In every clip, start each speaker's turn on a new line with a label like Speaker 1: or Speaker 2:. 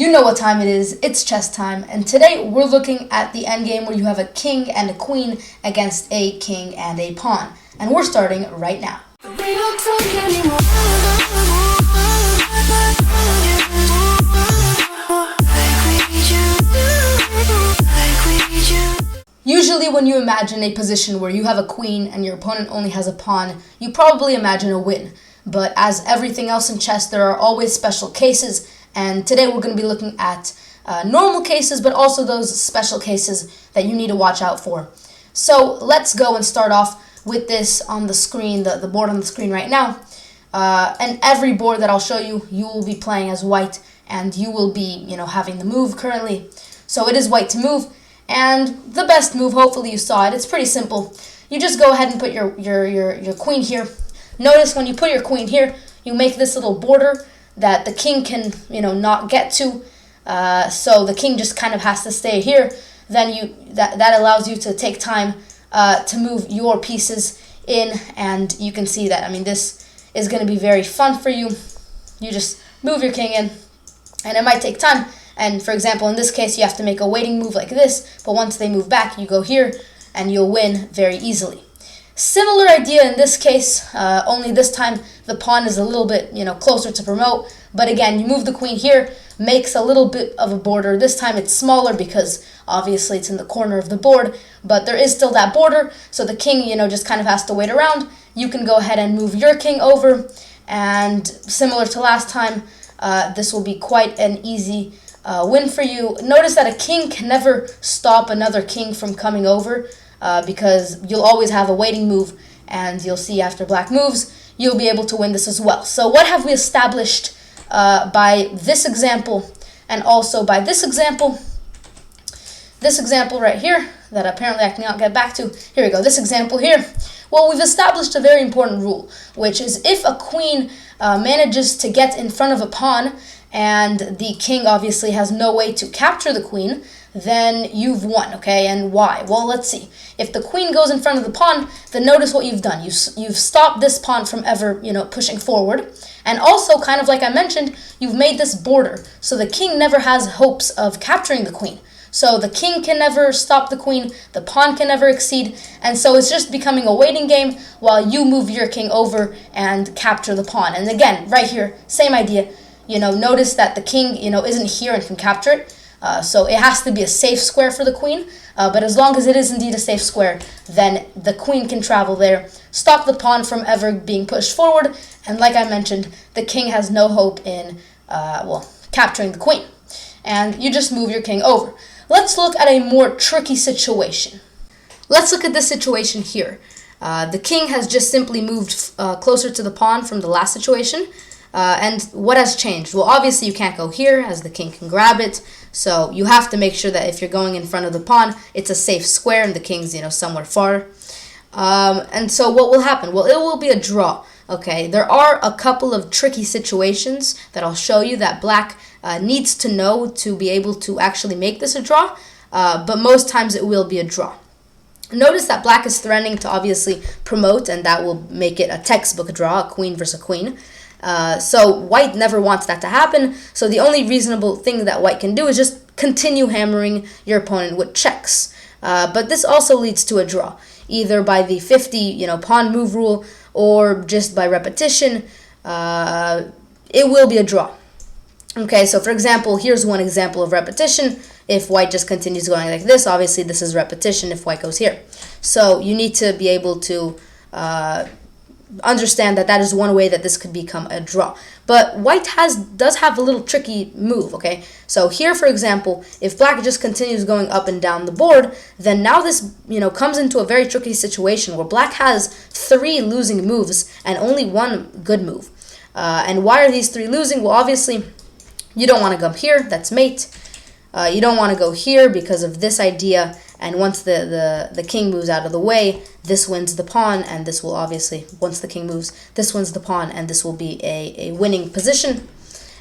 Speaker 1: You know what time it is, it's chess time, and today we're looking at the endgame where you have a king and a queen against a king and a pawn. And we're starting right now. Usually when you imagine a position where you have a queen and your opponent only has a pawn, you probably imagine a win. But as everything else in chess, there are always special cases, and today we're going to be looking at normal cases, but also those special cases that you need to watch out for. So let's go and start off with this on the screen, the board on the screen right now. And every board that I'll show you, you will be playing as white, and you will be, having the move currently. So it is white to move, and the best move, hopefully you saw it. It's pretty simple. You just go ahead and put your queen here. Notice when you put your queen here, you make this little border that the king can, not get to. So the king just kind of has to stay here. Then that allows you to take time to move your pieces in, and you can see that. This is going to be very fun for you. You just move your king in, and it might take time. And for example, in this case, you have to make a waiting move like this, but once they move back, you go here, and you'll win very easily. Similar idea in this case, only this time the pawn is a little bit, closer to promote. But again, you move the queen here, makes a little bit of a border. This time it's smaller because obviously it's in the corner of the board, but there is still that border. So the king, just kind of has to wait around. You can go ahead and move your king over, and similar to last time, this will be quite an easy win for you. Notice that a king can never stop another king from coming over. Because you'll always have a waiting move, and you'll see after black moves, you'll be able to win this as well. So what have we established by this example, and also by this example right here, that apparently I cannot get back to. Here we go, this example here. Well, we've established a very important rule, which is if a queen manages to get in front of a pawn, and the king obviously has no way to capture the queen, then you've won, okay? And why? Well, let's see. If the queen goes in front of the pawn, then notice what you've done. You've stopped this pawn from ever, pushing forward. And also, kind of like I mentioned, you've made this border, so the king never has hopes of capturing the queen. So the king can never stop the queen, the pawn can never exceed, and so it's just becoming a waiting game while you move your king over and capture the pawn. And again, right here, same idea. Notice that the king, isn't here and can capture it. So it has to be a safe square for the queen, but as long as it is indeed a safe square, then the queen can travel there, stop the pawn from ever being pushed forward, and like I mentioned, the king has no hope in, capturing the queen. And you just move your king over. Let's look at a more tricky situation. Let's look at this situation here. The king has just simply moved closer to the pawn from the last situation. And what has changed? Well, obviously you can't go here, as the king can grab it. So you have to make sure that if you're going in front of the pawn, it's a safe square and the king's, somewhere far. And so what will happen? Well, it will be a draw. Okay, there are a couple of tricky situations that I'll show you that black needs to know to be able to actually make this a draw. But most times it will be a draw. Notice that black is threatening to obviously promote, and that will make it a textbook draw, a queen versus a queen. So white never wants that to happen, so the only reasonable thing that white can do is just continue hammering your opponent with checks. But this also leads to a draw, either by the 50, pawn move rule, or just by repetition. It will be a draw. Okay, so for example, here's one example of repetition. If white just continues going like this, obviously this is repetition if white goes here. So you need to be able to understand that is one way that this could become a draw. But white does have a little tricky move, okay? So here, for example, if black just continues going up and down the board, then now this, comes into a very tricky situation where black has 3 losing moves and only 1 good move. And why are these 3 losing? Well, obviously, you don't want to go here, that's mate. You don't want to go here because of this idea, and once the king moves out of the way, this wins the pawn, and this will obviously, once the king moves, this wins the pawn, and this will be a winning position.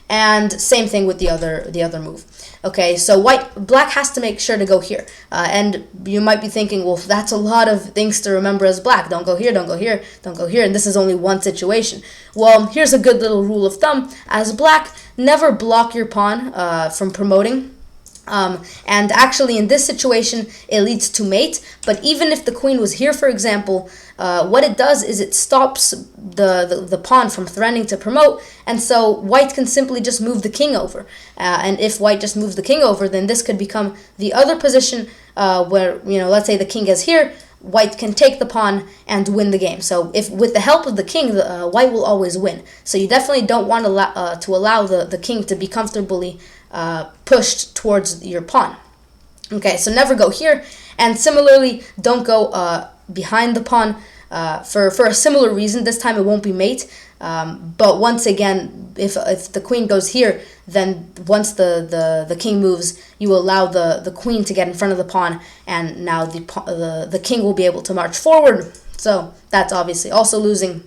Speaker 1: and same thing with the other move. Okay, so black has to make sure to go here, and you might be thinking, well, that's a lot of things to remember as black. Don't go here, don't go here, don't go here, and this is only one situation. Well, here's a good little rule of thumb. As black, never block your pawn from promoting. And actually, in this situation, it leads to mate. But even if the queen was here, for example, what it does is it stops the pawn from threatening to promote. And so white can simply just move the king over. And if white just moves the king over, then this could become the other position where, let's say the king is here. White can take the pawn and win the game. So if with the help of the king, white will always win. So you definitely don't want to allow the king to be comfortably pushed towards your pawn. Okay, so never go here, and similarly, don't go behind the pawn for a similar reason. This time it won't be mate, but once again, if the queen goes here, then once the king moves, you allow the queen to get in front of the pawn, and now the king will be able to march forward. So that's obviously also losing.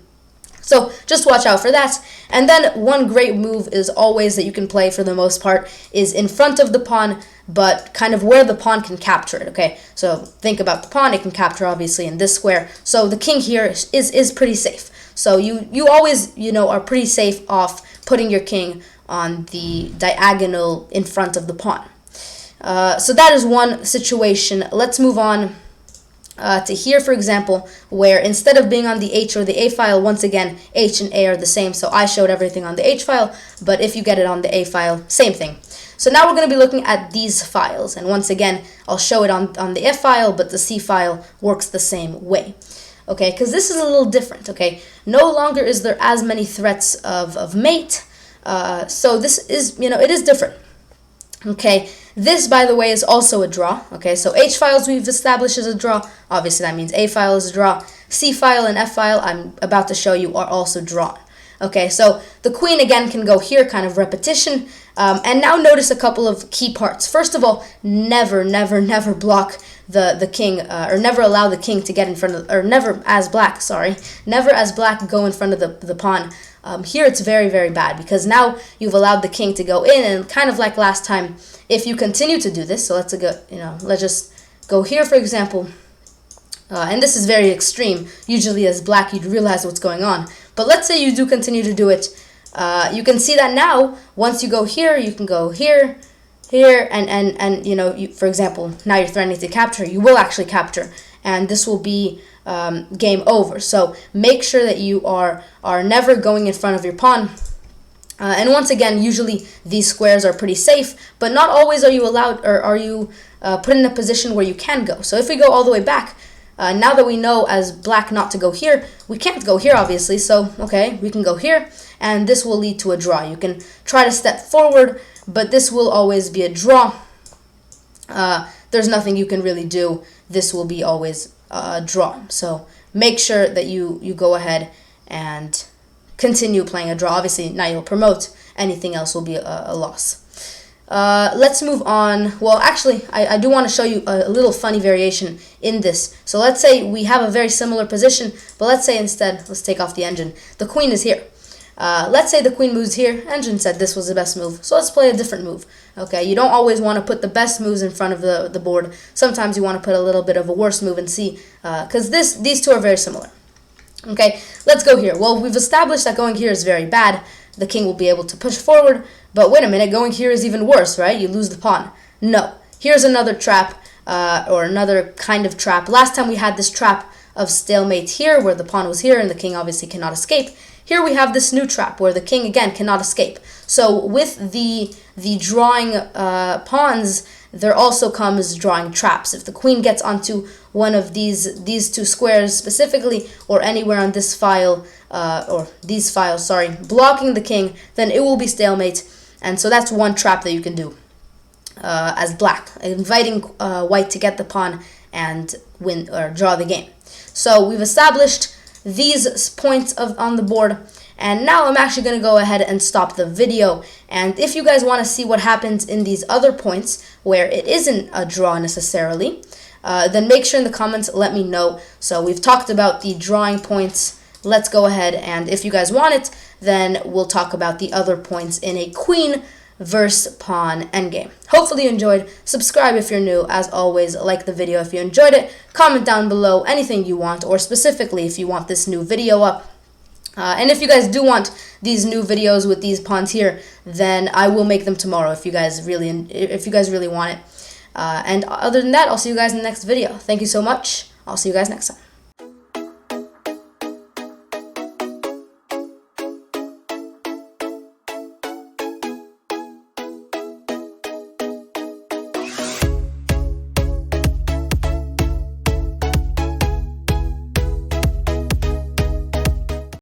Speaker 1: So just watch out for that. And then one great move is always that you can play for the most part is in front of the pawn, but kind of where the pawn can capture it, okay? So think about the pawn, it can capture obviously in this square. So the king here is pretty safe. So you always, are pretty safe off putting your king on the diagonal in front of the pawn. So that is one situation. Let's move on to here, for example, where instead of being on the H or the A file, once again, H and A are the same. So I showed everything on the H file, but if you get it on the A file, same thing. So now we're going to be looking at these files. And once again, I'll show it on the F file, but the C file works the same way. Okay, because this is a little different, okay? No longer is there as many threats of mate. So this is, it is different. Okay, this, by the way, is also a draw. Okay, so H files we've established as a draw. Obviously, that means A file is a draw. C file and F file, I'm about to show you, are also drawn. Okay, so the queen, again, can go here, kind of repetition. And now notice a couple of key parts. First of all, never block the king, or never allow the king to get in front of, or never as black go in front of the pawn. Here it's very, very bad because now you've allowed the king to go in, and kind of like last time, if you continue to do this, so let's just go here, for example, and this is very extreme. Usually as black, you'd realize what's going on. But let's say you do continue to do it. You can see that now, once you go here, you can go here, and for example, now you're threatening to capture. You will actually capture, and this will be game over. So make sure that you are never going in front of your pawn. And once again, usually these squares are pretty safe, but not always are you allowed, or are you put in a position where you can go. So if we go all the way back, now that we know as black not to go here, we can't go here obviously, so okay, we can go here, and this will lead to a draw. You can try to step forward, but this will always be a draw. There's nothing you can really do. This will be always a draw. So make sure that you go ahead and continue playing a draw. Obviously, now you'll promote. Anything else will be a loss. Let's move on. Well, actually, I do want to show you a little funny variation in this. So let's say we have a very similar position, but let's say instead, let's take off the engine. The queen is here. Let's say the queen moves here. Engine said this was the best move, so let's play a different move. Okay, you don't always want to put the best moves in front of the board. Sometimes you want to put a little bit of a worse move and see, because these two are very similar. Okay, let's go here. Well, we've established that going here is very bad. The king will be able to push forward, but wait a minute, going here is even worse, right? You lose the pawn. No, here's another trap, or another kind of trap. Last time we had this trap of stalemate here, where the pawn was here and the king obviously cannot escape. Here we have this new trap where the king again cannot escape. So with the drawing pawns, there also comes drawing traps. If the queen gets onto one of these two squares specifically, or anywhere on this file, or these files, sorry, blocking the king, then it will be stalemate. And so that's one trap that you can do as black, inviting white to get the pawn and win or draw the game. So we've established these points on the board, and now I'm actually going to go ahead and stop the video. And if you guys want to see what happens in these other points where it isn't a draw necessarily, then make sure in the comments let me know. So we've talked about the drawing points let's go ahead, and if you guys want it, then we'll talk about the other points in a queen versus pawn endgame. Hopefully you enjoyed. Subscribe if you're new. As always, like the video if you enjoyed it. Comment down below anything you want, or specifically if you want this new video up. And if you guys do want these new videos with these pawns here, then I will make them tomorrow if you guys really want it. And other than that, I'll see you guys in the next video. Thank you so much. I'll see you guys next time.